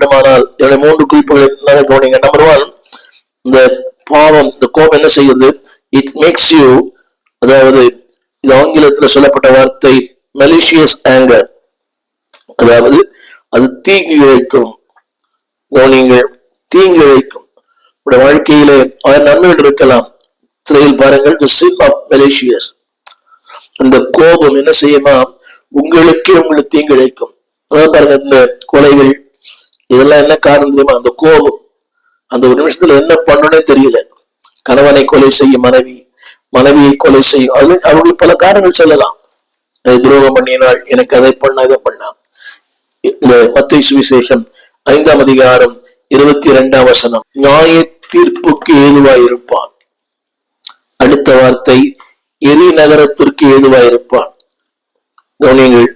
வேண்டுமானால் என்னுடைய 3 குறிப்புகளை கவனிங்க. நம்பர் 1, இந்த பாவம், இந்த கோபம் என்ன செய்யுது? இட் மேக்ஸ் யூ, அதாவது இது ஆங்கிலத்தில் சொல்லப்பட்ட வார்த்தை malicious anger, அதாவது அது தீங்கு இழைக்கும். கவனிங்கள், தீங்கு இழைக்கும். உடைய வாழ்க்கையிலே நன்மைகள் இருக்கலாம். திரையில் பாருங்கள், the sin of malicious. அந்த கோபம் என்ன செய்யுமா? உங்களுக்கு தீங்கு இழைக்கும். அதான் பாருங்க, இந்த கொலைகள் இதெல்லாம் என்ன காரணம் தெரியுமா? அந்த கோபம். அந்த ஒரு நிமிஷத்துல என்ன பண்ணனே தெரியல. கணவனை கொலை செய்யும் மனைவி, மனைவியை கொலை செய்யும். அவர்கள் பல காரணங்கள் சொல்லலாம். துரோகம் பண்ணினால், எனக்கு அதை பண்ண இதை பண்ணா. இந்த மத்தேயு சுவிசேஷம் 5ஆம் அதிகாரம் 22ஆம் வசனம், நியாய தீர்ப்புக்கு ஏதுவாயிருப்பான். அடுத்த வார்த்தை, எரி நகரத்திற்கு ஏதுவாயிருப்பான். கவனியங்கள்,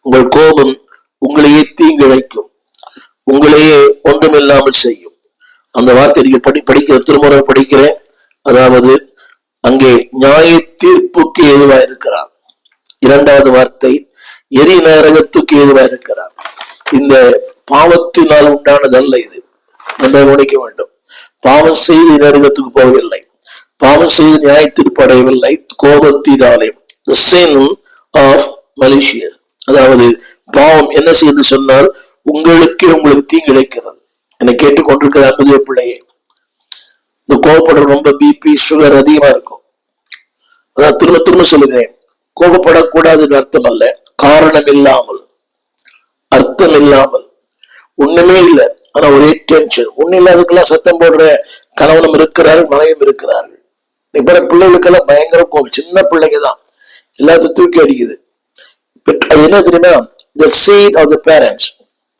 உங்கள் கோபம் உங்களையே தீங்கிழைக்கும், உங்களையே ஒன்றுமில்லாமல் செய்யும். அந்த வார்த்தை நீங்கள் படிக்கிற திருமுறை படிக்கிறேன். அதாவது அங்கே நியாய தீர்ப்புக்கு ஏதுவாயிருக்கிறார். 2வது வார்த்தை, எரி நரகத்துக்கு ஏதுவாயிருக்கிறார். இந்த பாவத்தினால் உண்டானதல்ல இது, நம்ம கவனிக்க வேண்டும். பாவம் செய்து நரகத்துக்கு போகவில்லை, பாவம் செய்து நியாயத்திற்கு அடையவில்லை, கோபத்தினாலே. the sin of malicious, அதாவது பாவம் என்ன செய்து சொன்னால் உங்களுக்கு தீங்கு இழைக்கிறது. என்னை கேட்டுக்கொண்டிருக்கிற அன்புடைய பிள்ளையே, இந்த கோபப்படுற ரொம்ப பிபி சுகர் அதிகமா இருக்கும். அதான் திரும்ப திரும்ப சொல்லுகிறேன், கோபப்படக்கூடாதுன்னு அர்த்தம் அல்ல, காரணம் இல்லாமல், அர்த்தம் இல்லாமல், ஒண்ணுமே இல்லை, ஆனா ஒரே டென்ஷன். ஒண்ணு இல்லாததுக்கெல்லாம் சத்தம் போடுற கணவனும் இருக்கிறார்கள், மனைவியும் இருக்கிறார்கள். இப்ப பிள்ளைகளுக்கெல்லாம் பயங்கர கோபம், சின்ன பிள்ளைங்க தான் எல்லாத்தையும் தூக்கி அடிக்குது. அது என்ன தெரியுமா? the seed of the parents,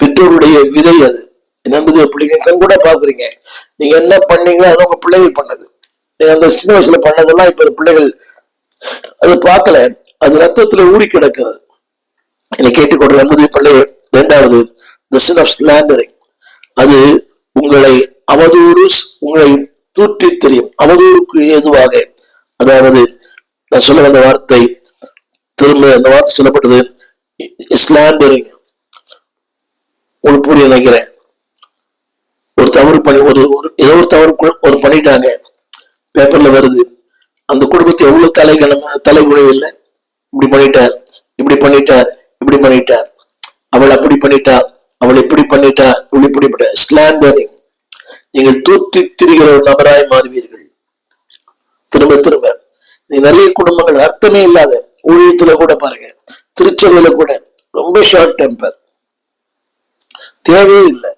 பெற்றோருடைய விதை. அது என்ன பிள்ளைங்க கண் கூட பாக்குறீங்க. நீங்க என்ன பண்ணீங்களோ அது உங்க பிள்ளைகள் பண்ணது. நீங்க அந்த சின்ன வயசுல பண்ணதெல்லாம் இப்ப பிள்ளைகள் அது பார்க்கல, அது ரத்தத்துல ஊறி கிடக்கிறது. என்னை கேட்டுக்கொள்ற அன்புடைய பிள்ளையே, 2வது the sin of slandering, அது உங்களை அவதூறு, உங்களை தூற்றி தெரியும், அவதூறுக்கு ஏதுவாக. அதாவது நான் சொல்ல வந்த வார்த்தை, திரும்ப அந்த வார்த்தை சொல்லப்பட்டது ஸ்லாண்டரிங். உங்களுக்கு புரிய நினைக்கிறேன். ஒரு தவறு பண்ணி ஏதோ ஒரு தவறு பண்ணிட்டாங்க, பேப்பர்ல வருது. அந்த குடும்பத்தை எவ்வளவு தலைகுணம் இல்லை, இப்படி பண்ணிட்டார், இப்படி பண்ணிட்டார், இப்படி பண்ணிட்டார், அவள் அப்படி பண்ணிட்டார், அவள் இப்படி பண்ணிட்டார், இப்படி ஸ்லாண்டரிங். நீங்கள் தூற்றி திரிகிற ஒரு நபராய் மாறுவீர்கள். திரும்ப திரும்ப நீ நிறைய குடும்பங்கள் அர்த்தமே இல்லாத ஊழியத்துல கூட பாருங்க, திருச்சபையில கூட ரொம்ப ஷார்ட் டெம்பர், தேவையே இல்லை.